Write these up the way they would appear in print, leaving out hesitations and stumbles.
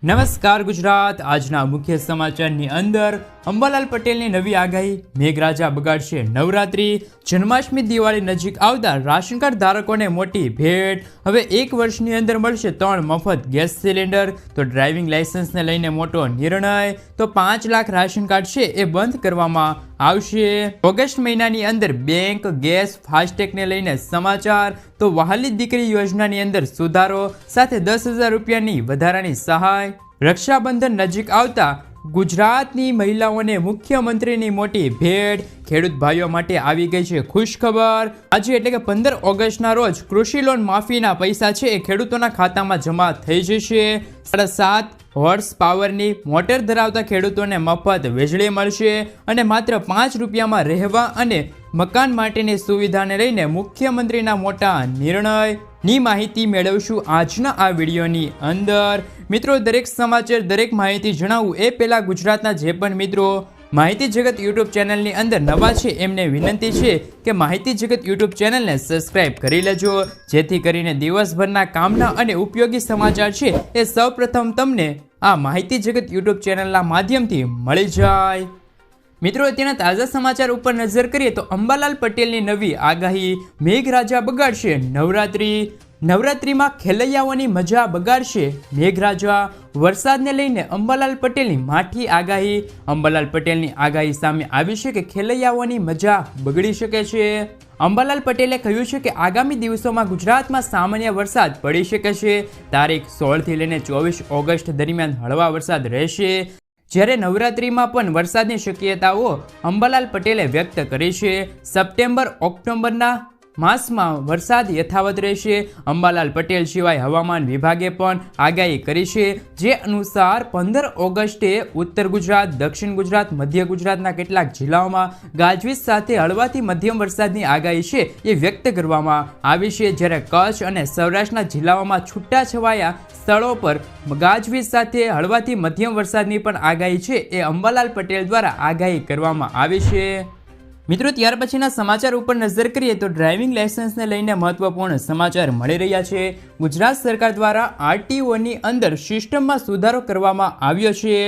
નમસ્કાર ગુજરાત। આજના મુખ્ય સમાચારની અંદર અંબાલાલ પટેલની નવી આગાહી, મેઘરાજા બગાડશે નવરાત્રી, જન્માષ્ટમી દિવાળી નજીક આવતા રાશન કાર્ડ ધારકોને મોટી ભેટ। હવે 1 વર્ષની અંદર મળશે 3 મફત ગેસ સિલિન્ડર। તો ડ્રાઇવિંગ લાયસન્સને લઈને મોટો નિર્ણય। તો 5 લાખ રાશન કાર્ડ છે એ બંધ કરવામાં આવશે। ઓગસ્ટ મહિનાની અંદર બેંક, ગેસ, ફાસ્ટેગને લઈને સમાચાર। તો વહાલી દીકરી યોજનાની અંદર સુધારો સાથે 10,000 રૂપિયાની વધારાની સહાય। રક્ષાબંધન નજીક આવતા ગુજરાતની મહિલાઓને મુખ્યમંત્રીની મોટી ભેટ। ખેડૂત ભાઈઓ માટે આવી ગઈ છે ખુશખબર। આજે એટલે કે 15 ઓગસ્ટના રોજ કૃષિ લોન માફીના પૈસા છે એ ખેડૂતોના ખાતામાં જમા થઈ જશે। 7.5 હોર્સ પાવરની મોટર ધરાવતા ખેડૂતોને મફત વીજળી મળશે અને માત્ર 5 રૂપિયામાં રહેવા અને મકાન માટેની સુવિધાને લઈને મુખ્યમંત્રીના મોટા નિર્ણયની માહિતી મેળવશું આજના આ વિડીયોની અંદર। મિત્રો, દરેક સમાચાર, દરેક માહિતી જણાવું એ પહેલાં ગુજરાતના જે પણ મિત્રો માહિતી જગત યુટ્યુબ ચેનલની અંદર નવા છે એમને વિનંતી છે કે માહિતી જગત યુટ્યુબ ચેનલને સબસ્ક્રાઇબ કરી લેજો, જેથી કરીને દિવસભરના કામના અને ઉપયોગી સમાચાર છે એ સૌપ્રથમ તમને આ માહિતી જગત યુટ્યુબ ચેનલના માધ્યમથી મળી જાય। મિત્રો, અત્યારના તાજા સમાચાર ઉપર નજર કરીએ તો અંબાલાલ પટેલની નવી આગાહી, મેઘરાજા બગાડશે નવરાત્રી। નવરાત્રીમાં ખેલૈયાઓની મજા બગાડશે મેઘરાજા। વરસાદને લઈને અંબાલાલ પટેલની માઠી આગાહી। અંબાલાલ પટેલની આગાહી સામે આવી છે કે ખેલૈયાઓની મજા બગડી શકે છે। અંબાલાલ પટેલે કહ્યું છે કે આગામી દિવસોમાં ગુજરાતમાં સામાન્ય વરસાદ પડી શકે છે। તારીખ 16 થી લઈને 24 ઓગસ્ટ દરમિયાન હળવા વરસાદ રહેશે, જ્યારે નવરાત્રીમાં પણ વરસાદની શક્યતાઓ અંબાલાલ પટેલે વ્યક્ત કરી છે। સપ્ટેમ્બર ઓક્ટોબરના માસમાં વરસાદ યથાવત રહેશે। અંબાલાલ પટેલ સિવાય હવામાન વિભાગે પણ આગાહી કરી છે, જે અનુસાર 15 ઓગસ્ટે ઉત્તર ગુજરાત, દક્ષિણ ગુજરાત, મધ્ય ગુજરાતના કેટલાક જિલ્લાઓમાં ગાજવીજ સાથે હળવાથી મધ્યમ વરસાદની આગાહી છે એ વ્યક્ત કરવામાં આવી છે, જ્યારે કચ્છ અને સૌરાષ્ટ્રના જિલ્લાઓમાં છૂટાછવાયા સ્થળો પર ગાજવીજ સાથે હળવાથી મધ્યમ વરસાદની પણ આગાહી છે એ અંબાલાલ પટેલ દ્વારા આગાહી કરવામાં આવી છે। મિત્રો, ત્યાર પછીના સમાચાર ઉપર નજર કરીએ તો ડ્રાઇવિંગ લાયસન્સને લઈને મહત્વપૂર્ણ સમાચાર મળી રહ્યા છે। ગુજરાત સરકાર દ્વારા આરટીઓની અંદર સિસ્ટમમાં સુધારો કરવામાં આવ્યો છે।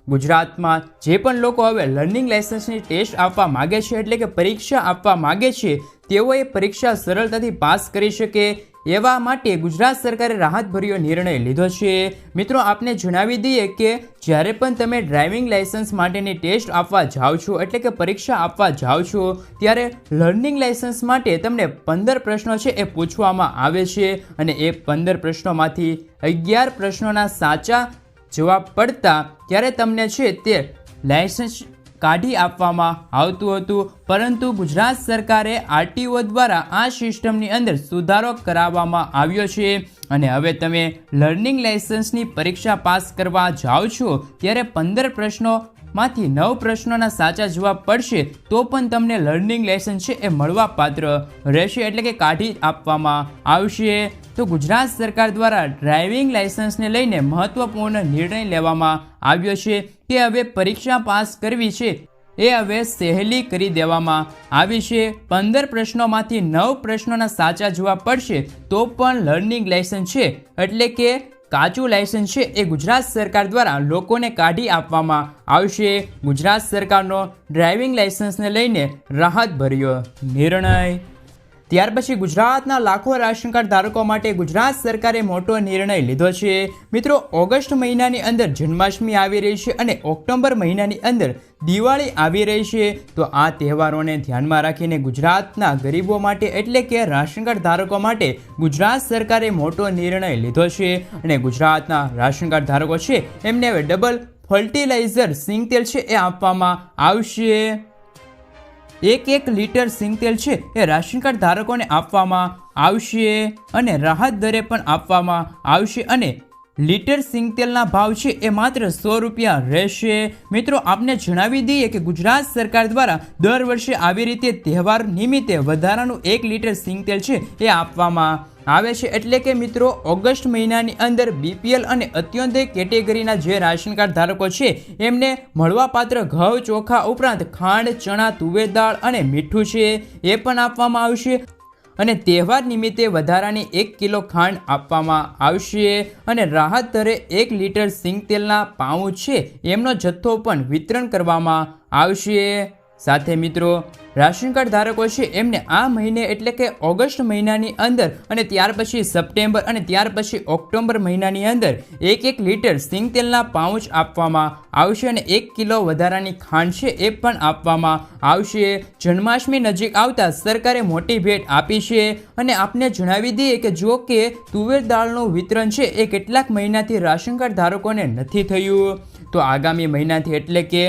ગુજરાતમાં જે પણ લોકો હવે લર્નિંગ લાયસન્સની ટેસ્ટ આપવા માગે છે, એટલે કે પરીક્ષા આપવા માગે છે, તેઓએ પરીક્ષા સરળતાથી પાસ કરી શકે એવા માટે ગુજરાત સરકારે રાહતભર્યો નિર્ણય લીધો છે। મિત્રો, આપને જણાવી દઈએ કે જ્યારે પણ તમે ડ્રાઇવિંગ લાયસન્સ માટેની ટેસ્ટ આપવા જાઓ છો, એટલે કે પરીક્ષા આપવા જાઓ છો, ત્યારે લર્નિંગ લાયસન્સ માટે તમને 15 પ્રશ્નો છે એ પૂછવામાં આવે છે અને એ 15 પ્રશ્નોમાંથી 11 પ્રશ્નોના સાચા જવાબ પડતા ત્યારે તમને છે તે લાયસન્સ કાઢી આપવામાં આવતું હતું, પરંતુ ગુજરાત સરકારે આરટીઓ દ્વારા આ સિસ્ટમની અંદર સુધારો કરાવવામાં આવ્યો છે અને હવે તમે લર્નિંગ લાયસન્સની પરીક્ષા પાસ કરવા જાઓ છો ત્યારે 15 પ્રશ્નોમાંથી 9 પ્રશ્નોના સાચા જવાબ પડશે તો પણ તમને લર્નિંગ લાયસન્સ છે એ મળવા પાત્ર રહેશે, એટલે કે કાઢી આપવામાં આવશે। તો ગુજરાત સરકાર દ્વારા ડ્રાઇવિંગ લાયસન્સને લઈને મહત્વપૂર્ણ નિર્ણય લેવામાં આવ્યો છે કે હવે પરીક્ષા પાસ કરવી છે એ હવે સહેલી કરી દેવામાં આવી છે। 15 પ્રશ્નોમાંથી 9 પ્રશ્નોના સાચા જવાબ પડશે તો પણ લર્નિંગ લાયસન્સ છે એટલે કે કાચું લાયસન્સ છે એ ગુજરાત સરકાર દ્વારા લોકોને કાઢી આપવામાં આવશે। ગુજરાત સરકારનો ડ્રાઇવિંગ લાયસન્સને લઈને રાહતભર્યો નિર્ણય। ત્યાર પછી ગુજરાતના લાખો રાશન કાર્ડ ધારકો માટે ગુજરાત સરકારે મોટો નિર્ણય લીધો છે। મિત્રો, ઓગસ્ટ મહિનાની અંદર જન્માષ્ટમી આવી રહી છે અને ઓક્ટોબર મહિનાની અંદર દિવાળી આવી રહી છે, તો આ તહેવારોને ધ્યાનમાં રાખીને ગુજરાતના ગરીબો માટે એટલે કે રાશન કાર્ડ ધારકો માટે ગુજરાત સરકારે મોટો નિર્ણય લીધો છે અને ગુજરાતના રાશન કાર્ડ ધારકો છે એમને હવે ડબલ ફર્ટિલાઇઝર સિંગતેલ છે એ આપવામાં આવશે। 1 લીટર સિંગતેલ છે એ રાશન કાર્ડ ધારકોને આપવામાં આવશે અને રાહત દરે પણ આપવામાં આવશે અને લીટર સિંગતેલના ભાવ છે એ માત્ર 100 રૂપિયા રહેશે। મિત્રો, આપને જણાવી દઈએ કે ગુજરાત સરકાર દ્વારા દર વર્ષે આવી રીતે તહેવાર નિમિત્તે વધારાનું 1 લીટર સિંગતેલ છે એ આપવામાં આવે છે, એટલે કે મિત્રો ઓગસ્ટ મહિનાની અંદર બીપીએલ અને અત્યોદય કેટેગરીના જે રાશન કાર્ડ ધારકો છે એમને મળવાપાત્ર ઘઉં, ચોખા ઉપરાંત ખાંડ, ચણા, તુવેર દાળ અને મીઠું છે એ પણ આપવામાં આવશે અને તહેવાર નિમિત્તે વધારાની 1 કિલો ખાંડ આપવામાં આવશે અને રાહત દરે 1 લીટર સિંગ તેલના પાઉચ છે એમનો જથ્થો પણ વિતરણ કરવામાં આવશે। સાથે મિત્રો રાશન કાર્ડ ધારકો છે એમને આ મહિને એટલે કે ઓગસ્ટ મહિનાની અંદર અને ત્યાર પછી સપ્ટેમ્બર અને ત્યાર પછી ઓક્ટોબર મહિનાની અંદર 1 લીટર સિંગ તેલના પાઉચ આપવામાં આવશે અને 1 કિલો વધારાની ખાંડ છે એ પણ આપવામાં આવશે। જન્માષ્ટમી નજીક આવતા સરકારે મોટી ભેટ આપી છે અને આપને જણાવી દઈએ કે જો કે તુવેર દાળનું વિતરણ છે એ કેટલાક મહિનાથી રાશન કાર્ડ ધારકોને નથી થયું, તો આગામી મહિનાથી એટલે કે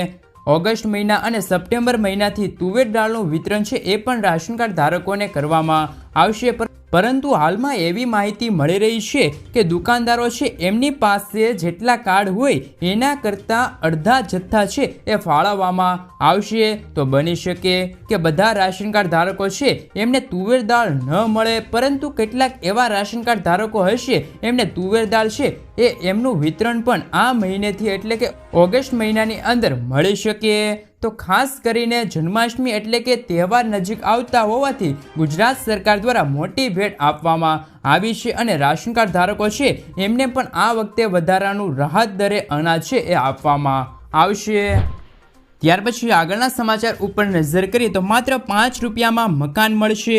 ઓગસ્ટ મહિના અને સપ્ટેમ્બર મહિનાથી તુવેર દાળનું વિતરણ છે એ પણ રાશન કાર્ડ ધારકોને કરવામાં આવશે। પરંતુ હાલમાં એવી માહિતી મળી રહી છે કે દુકાનદારો છે એમની પાસે જેટલા કાર્ડ હોય એના કરતાં અડધા જથ્થા છે એ ફાળવવામાં આવશે, તો બની શકે કે બધા રાશન કાર્ડ ધારકો છે એમને તુવેર દાળ ન મળે, પરંતુ કેટલાક એવા રાશન કાર્ડ ધારકો હશે એમને તુવેર દાળ છે એ એમનું વિતરણ પણ આ મહિનેથી એટલે કે ઓગસ્ટ મહિનાની અંદર મળી શકે। તો ખાસ કરીને જન્માષ્ટમી એટલે કે તહેવાર નજીક આવતા હોવાથી ગુજરાત સરકાર દ્વારા મોટી ભેટ આપવામાં આવી છે અને રાશન કાર્ડ ધારકો છે એમને પણ આ વખતે વધારાનું રાહત દરે અનાજ છે એ આપવામાં આવશે। ત્યાર પછી આગળના સમાચાર ઉપર નજર કરીએ તો માત્ર 5 રૂપિયામાં મકાન મળશે।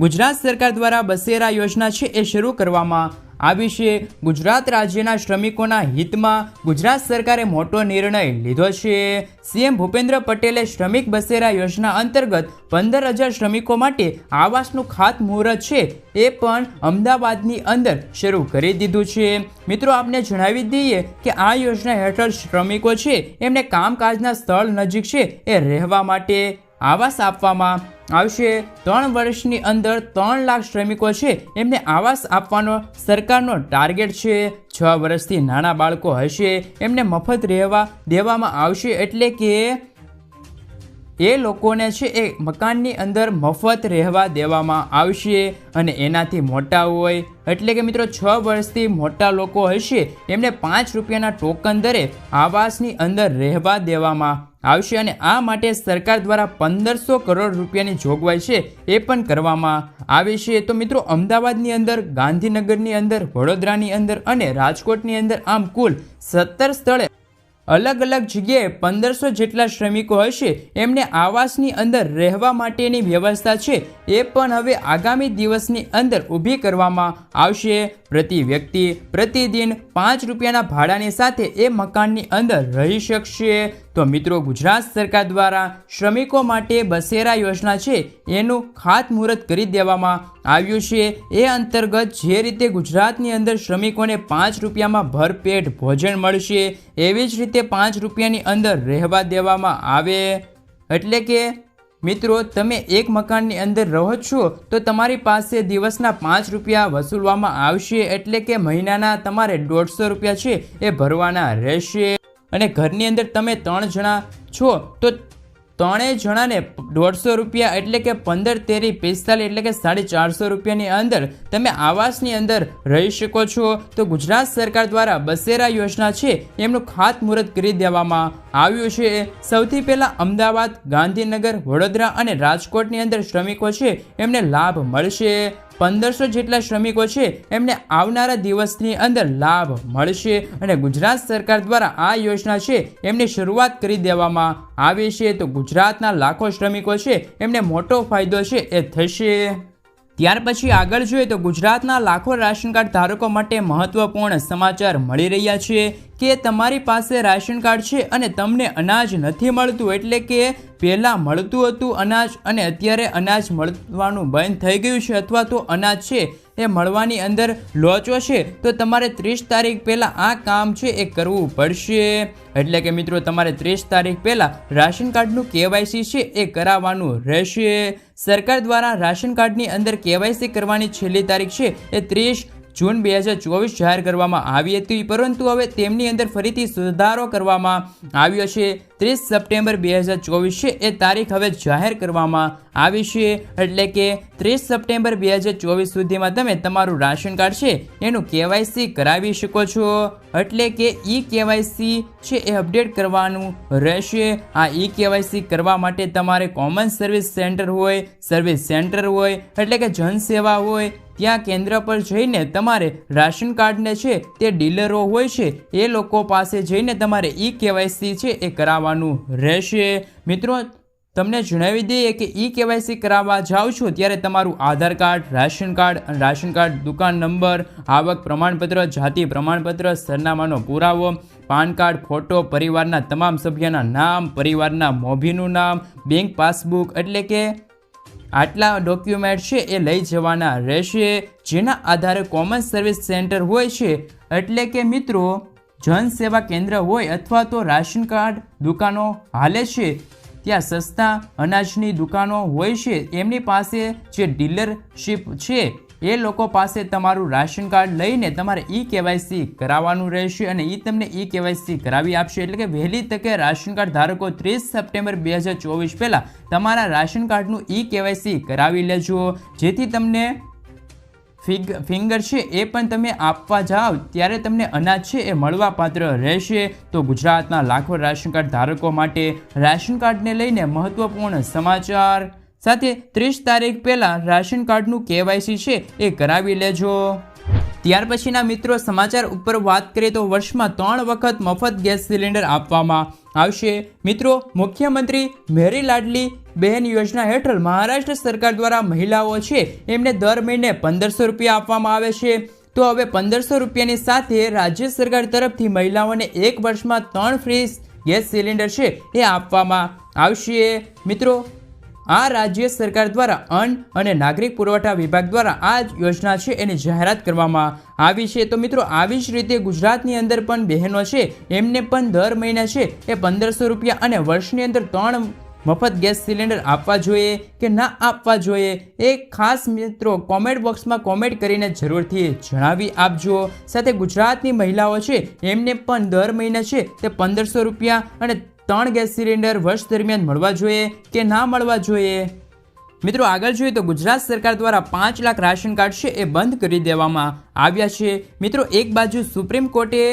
ગુજરાત સરકાર દ્વારા બસેરા યોજના છે એ શરૂ કરવામાં આવી છે। ગુજરાત રાજ્યના શ્રમિકોના હિતમાં ગુજરાત સરકારે મોટો નિર્ણય લીધો છે। સીએમ ભૂપેન્દ્ર પટેલે શ્રમિક બસેરા યોજના અંતર્ગત 15,000 શ્રમિકો માટે આવાસનું ખાતમુહૂર્ત છે એ પણ અમદાવાદની અંદર શરૂ કરી દીધું છે। મિત્રો આપને જણાવી દઈએ કે આ યોજના હેઠળ શ્રમિકો છે એમને કામકાજના સ્થળ નજીક છે એ રહેવા માટે આવાસ આપવામાં આવશે। 3 વર્ષની અંદર 3 લાખ શ્રમિકો છે એમને આવાસ આપવાનો સરકારનો ટાર્ગેટ છે। 6 વર્ષથી નાના બાળકો હશે એમને મફત રહેવા દેવામાં આવશે, એટલે કે એ લોકોને છે એ મકાનની અંદર મફત રહેવા દેવામાં આવશે। અને એનાથી મોટા હોય એટલે કે મિત્રો 6 વર્ષથી મોટા લોકો હશે એમને 5 રૂપિયાના ટોકન દરે આવાસની અંદર રહેવા દેવામાં આવશે અને આ માટે સરકાર દ્વારા 1500 કરોડ રૂપિયાની જોગવાઈ છે એ પણ કરવામાં આવી છે। તો મિત્રો અમદાવાદની અંદર, ગાંધીનગરની અંદર, વડોદરાની અંદર અને રાજકોટની અંદર આમ કુલ 17 સ્થળે અલગ અલગ જગ્યાએ 1500 જેટલા શ્રમિકો હશે એમને આવાસની અંદર રહેવા માટેની વ્યવસ્થા છે એ પણ હવે આગામી દિવસની અંદર ઊભી કરવામાં આવશે। પ્રતિ વ્યક્તિ પ્રતિદિન 5 રૂપિયાના ભાડાની સાથે એ મકાનની અંદર રહી શકશે। તો મિત્રો ગુજરાત સરકાર દ્વારા શ્રમિકો માટે બસેરા યોજના છે એનું ખાતમુહૂર્ત કરી દેવામાં આવ્યું છે। એ અંતર્ગત જે રીતે ગુજરાતની અંદર શ્રમિકોને 5 રૂપિયામાં ભરપેટ ભોજન મળશે એવી જ રીતે 5 રૂપિયાની અંદર રહેવા દેવામાં આવે, એટલે કે મિત્રો તમે એક મકાનની અંદર રહો છો તો તમારી પાસે દિવસના 5 રૂપિયા વસૂલવામાં આવશે, એટલે કે મહિનાના તમારે 150 રૂપિયા છે એ ભરવાના રહેશે। અને ઘરની અંદર તમે 3 જણા છો તો 3 જણાને 150 રૂપિયા એટલે કે 15 તેરી 45 એટલે કે 450 રૂપિયાની અંદર તમે આવાસની અંદર રહી શકો છો। તો ગુજરાત સરકાર દ્વારા બસેરા યોજના છે એમનું ખાતમુહૂર્ત કરી દેવામાં આવ્યું છે। સૌથી પહેલાં અમદાવાદ, ગાંધીનગર, વડોદરા અને રાજકોટની અંદર શ્રમિકો છે એમને લાભ મળશે। 1500 જેટલા શ્રમિકો છે એમને આવનારા દિવસની અંદર લાભ મળશે અને ગુજરાત સરકાર દ્વારા આ યોજના છે એમની શરૂઆત કરી દેવામાં આવી છે। તો ગુજરાતના લાખો શ્રમિકો છે એમને મોટો ફાયદો છે એ થશે। ત્યાર પછી આગળ જોઈએ તો ગુજરાતના લાખો રાશન કાર્ડ ધારકો માટે મહત્વપૂર્ણ સમાચાર મળી રહ્યા છે કે તમારી પાસે રાશન કાર્ડ છે અને તમને અનાજ નથી મળતું, એટલે કે પહેલાં મળતું હતું અનાજ અને અત્યારે અનાજ મળવાનું બંધ થઈ ગયું છે અથવા તો અનાજ છે એ મળવાની અંદર લોચો છે, તો તમારે 30 તારીખ પહેલાં આ કામ છે એ કરવું પડશે। એટલે કે મિત્રો તમારે 30 તારીખ પહેલાં રાશન કાર્ડનું KYC છે એ કરાવવાનું રહેશે। સરકાર દ્વારા રાશન કાર્ડની અંદર KYC કરવાની છેલ્લી તારીખ છે એ 30 જૂન 2024 જાહેર કરવામાં આવી હતી, પરંતુ હવે તેમની અંદર ફરીથી સુધારો કરવામાં આવ્યો છે. 30 સપ્ટેમ્બર 2024 છે એ તારીખ હવે જાહેર કરવામાં આવી છે. એટલે કે 30 સપ્ટેમ્બર 2024 સુધીમાં તમે તમારું રાશન કાર્ડ છે એનું KYC કરાવી શકો છો. એટલે કે KYC છે એ અપડેટ કરવાનું રહેશે. આ KYC કરવા માટે તમારે કોમન સર્વિસ સેન્ટર હોય, સર્વિસ સેન્ટર હોય એટલે કે જનસેવા હોય ત્યાં કેન્દ્ર પર જઈને તમારે રાશન કાર્ડને છે તે ડીલરો હોય છે એ લોકો પાસે જઈને તમારે KYC છે એ કરાવવાનું રહેશે. મિત્રો તમને જણાવી દઈએ કે KYC કરાવવા જાઓ છો ત્યારે તમારું આધાર કાર્ડ, રાશન કાર્ડ, દુકાન નંબર, આવક પ્રમાણપત્ર, જાતિ પ્રમાણપત્ર, સરનામાનો પુરાવો, પાન કાર્ડ, ફોટો, પરિવારના તમામ સભ્યના નામ, પરિવારના મોભીનું નામ, બેંક પાસબુક એટલે કે આટલા ડોક્યુમેન્ટ છે એ લઈ જવાના રહેશે. જેના આધારે કોમન સર્વિસ સેન્ટર હોય છે એટલે કે મિત્રો જનસેવા કેન્દ્ર હોય અથવા તો રાશન કાર્ડ દુકાનો હાલે છે ત્યાં સસ્તા અનાજની દુકાનો હોય છે એમની પાસે જે ડીલરશીપ છે એ લોકો પાસે તમારું રાશન કાર્ડ લઈને તમારે KYC કરાવવાનું રહેશે અને તમને KYC કરાવી આપશે. એટલે કે વહેલી તકે રાશન કાર્ડ ધારકો 30 સપ્ટેમ્બર 2024 પહેલાં તમારા રાશન કાર્ડનું KYC કરાવી લેજો, જેથી તમને ફિંગર છે એ પણ તમે આપવા જાઓ ત્યારે તમને અનાજ છે એ મળવા પાત્ર રહેશે. તો ગુજરાતના લાખો રાશન કાર્ડ ધારકો માટે રાશન કાર્ડને લઈને મહત્વપૂર્ણ સમાચાર સાથે 30 તારીખ પહેલાં રાશન કાર્ડનું KYC છે એ કરાવી લેજો. ત્યાર પછીના મિત્રો સમાચાર ઉપર વાત કરીએ તો વર્ષમાં 3 વખત મફત ગેસ સિલિન્ડર આપવામાં આવશે. મિત્રો મુખ્યમંત્રી મેરી લાડલી બહેન યોજના હેઠળ મહારાષ્ટ્ર સરકાર દ્વારા મહિલાઓ છે એમને દર મહિને 1500 રૂપિયા આપવામાં આવે છે. તો હવે 1500 રૂપિયાની સાથે રાજ્ય સરકાર તરફથી મહિલાઓને એક વર્ષમાં 3 ફ્રી ગેસ સિલિન્ડર છે એ આપવામાં આવશે. મિત્રો આ રાજ્ય સરકાર દ્વારા અન્ન અને નાગરિક પુરવઠા વિભાગ દ્વારા આ યોજના છે એની જાહેરાત કરવામાં આવી છે. તો મિત્રો આવી જ રીતે ગુજરાતની અંદર પણ બહેનો છે એમને પણ દર મહિને છે એ 1500 રૂપિયા અને વર્ષની અંદર 3 મફત ગેસ સિલિન્ડર આપવા જોઈએ કે ના આપવા જોઈએ એ ખાસ મિત્રો કોમેન્ટ બોક્સમાં કોમેન્ટ કરીને જરૂરથી જણાવી આપજો. સાથે ગુજરાતની મહિલાઓ છે એમને પણ દર મહિને છે તે 1500 રૂપિયા અને 3 ગેસ સિલિન્ડર વર્ષ દરમિયાન મળવા જોઈએ કે ના મળવા જોઈએ. મિત્રો આગળ જોઈએ તો ગુજરાત સરકાર દ્વારા 5 લાખ રાશન કાર્ડ છે એ બંધ કરી દેવામાં આવ્યા છે. મિત્રો એક બાજુ સુપ્રીમ કોર્ટે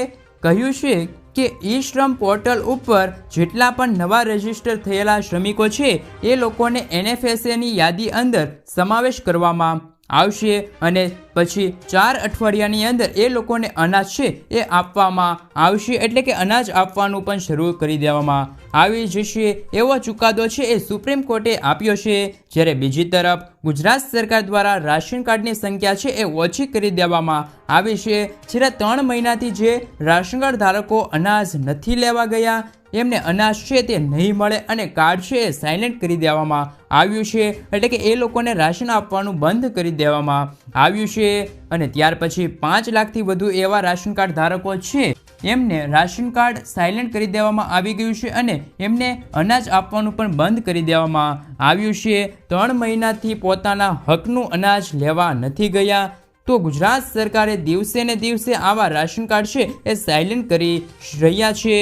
કહ્યું છે કે શ્રમ પોર્ટલ ઉપર જેટલા પણ નવા રજીસ્ટર થયેલા શ્રમિકો છે એ લોકોને NFSAની યાદી અંદર સમાવેશ કરવામાં આવશે અને પછી 4 અઠવાડિયાની અંદર એ લોકોને અનાજ છે એ આપવામાં આવશે. એટલે કે અનાજ આપવાનું પણ શરૂ કરી દેવામાં આવી જશે એવો ચુકાદો છે એ સુપ્રીમ કોર્ટે આપ્યો છે. જ્યારે બીજી તરફ ગુજરાત સરકાર દ્વારા રાશન કાર્ડની સંખ્યા છે એ ઓછી કરી દેવામાં આવી છે. છેલ્લા 3 મહિનાથી જે રાશન કાર્ડ ધારકો અનાજ નથી લેવા ગયા એમને અનાજ છે તે નહીં મળે અને કાર્ડ છે એ સાયલેન્ટ કરી દેવામાં આવ્યું છે. એટલે કે એ લોકોને રાશન આપવાનું બંધ કરી દેવામાં આવ્યું છે. અને ત્યાર પછી 5 લાખથી વધુ એવા રાશન કાર્ડ ધારકો છે એમને રાશન કાર્ડ સાયલેન્ટ કરી દેવામાં આવી ગયું છે અને એમને અનાજ આપવાનું પણ બંધ કરી દેવામાં આવ્યું છે. 3 મહિનાથી પોતાના હકનું અનાજ લેવા નથી ગયા. તો ગુજરાત સરકારે દિવસે ને દિવસે આવા રાશન કાર્ડ છે એ સાયલેન્ટ કરી રહ્યા છે.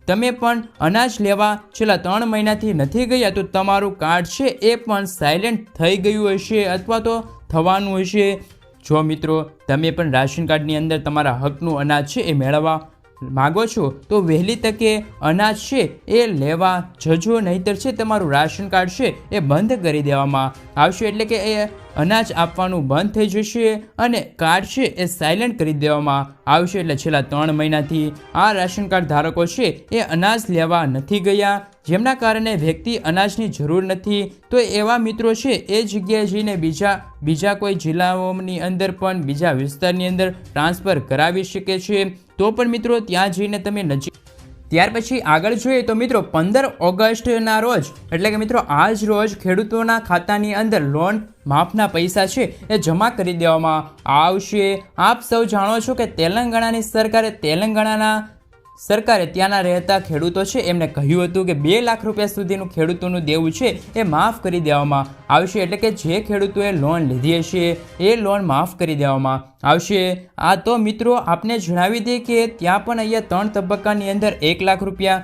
તમે પણ અનાજ લેવા છેલ્લા 3 મહિનાથી નથી ગયા તો તમારું કાર્ડ છે એ પણ સાયલેન્ટ થઈ ગયું હશે અથવા તો થવાનું હશે. જો મિત્રો તમે પણ રાશન કાર્ડની અંદર તમારા હકનું અનાજ છે એ મેળવવા માગો છો તો વહેલી તકે અનાજ છે એ લેવા જજો, નહીંતર છે તમારું રાશન કાર્ડ છે એ બંધ કરી દેવામાં આવશે. એટલે કે એ અનાજ આપવાનું બંધ થઈ જશે અને કાર્ડ છે એ સાયલેન્ટ કરી દેવામાં આવશે. એટલે છેલ્લા 3 મહિનાથી આ રાશન કાર્ડ ધારકો છે એ અનાજ લેવા નથી ગયા, જેમના કારણે વ્યક્તિ અનાજની જરૂર નથી તો એવા મિત્રો છે એ જગ્યાએ જઈને બીજા કોઈ જિલ્લાઓની અંદર પણ બીજા વિસ્તારની અંદર ટ્રાન્સફર કરાવી શકે છે. તો પણ મિત્રો ત્યાં જઈને તમે નજીક. ત્યાર પછી આગળ જોઈએ તો મિત્રો 15 ઓગસ્ટના રોજ એટલે કે મિત્રો આજ રોજ ખેડૂતોના ખાતાની અંદર લોન માફના પૈસા છે એ જમા કરી દેવામાં આવશે. આપ સૌ જાણો છો કે તેલંગાણાની સરકારે તેલંગાણાના સરકારે ત્યાંના રહેતા ખેડૂતો છે એમને કહ્યું હતું કે 2 લાખ રૂપિયા સુધીનું ખેડૂતોનું દેવું છે એ માફ કરી દેવામાં આવશે, એટલે કે જે ખેડૂતોએ લોન લીધી હશે એ લોન માફ કરી દેવામાં આવશે. આ તો મિત્રો આપને જણાવી દઈએ કે ત્યાં પણ અહીંયા 3 તબક્કાની અંદર 1 લાખ રૂપિયા,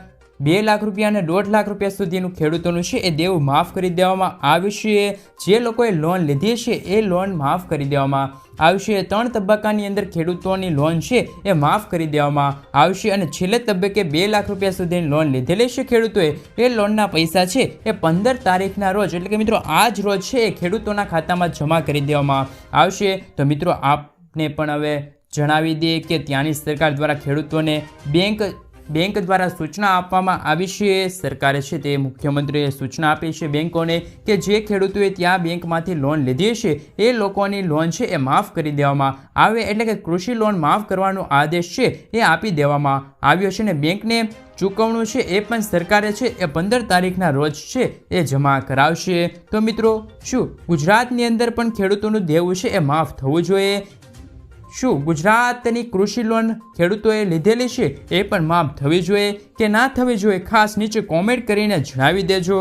2 લાખ રૂપિયા અને 1.5 લાખ રૂપિયા સુધીનું ખેડૂતોનું છે એ દેવું માફ કરી દેવામાં આવશે. જે લોકોએ લોન લીધી છે એ લોન માફ કરી દેવામાં આવશે. 3 તબક્કાની અંદર ખેડૂતોની લોન છે એ માફ કરી દેવામાં આવશે અને છેલ્લે તબક્કે 2 લાખ રૂપિયા સુધીની લોન લીધેલી છે ખેડૂતોએ એ લોનના પૈસા છે એ 15 તારીખના રોજ, એટલે કે મિત્રો આ જ રોજ છે એ ખેડૂતોના ખાતામાં જમા કરી દેવામાં આવશે. તો મિત્રો આપને પણ હવે જણાવી દઈએ કે ત્યાંની સરકાર દ્વારા ખેડૂતોને બેંક દ્વારા સૂચના આપવામાં આવી છે. સરકારે છે તે મુખ્યમંત્રીએ સૂચના આપી છે બેંકોને કે જે ખેડૂતોએ ત્યાં બેંકમાંથી લોન લીધી છે એ લોકોની લોન છે એ માફ કરી દેવામાં આવે, એટલે કે કૃષિ લોન માફ કરવાનો આદેશ છે એ આપી દેવામાં આવ્યો છે અને બેંકને ચૂકવણું છે એ પણ સરકારે છે એ 15 તારીખના રોજ છે એ જમા કરાવશે. તો મિત્રો શું ગુજરાતની અંદર પણ ખેડૂતોનું દેવું છે એ માફ થવું જોઈએ? શું ગુજરાતની કૃષિ લોન ખેડૂતોએ લીધેલી છે એ પણ માફ થવી જોઈએ કે ના થવી જોઈએ? ખાસ નીચે કોમેન્ટ કરીને જણાવી દેજો.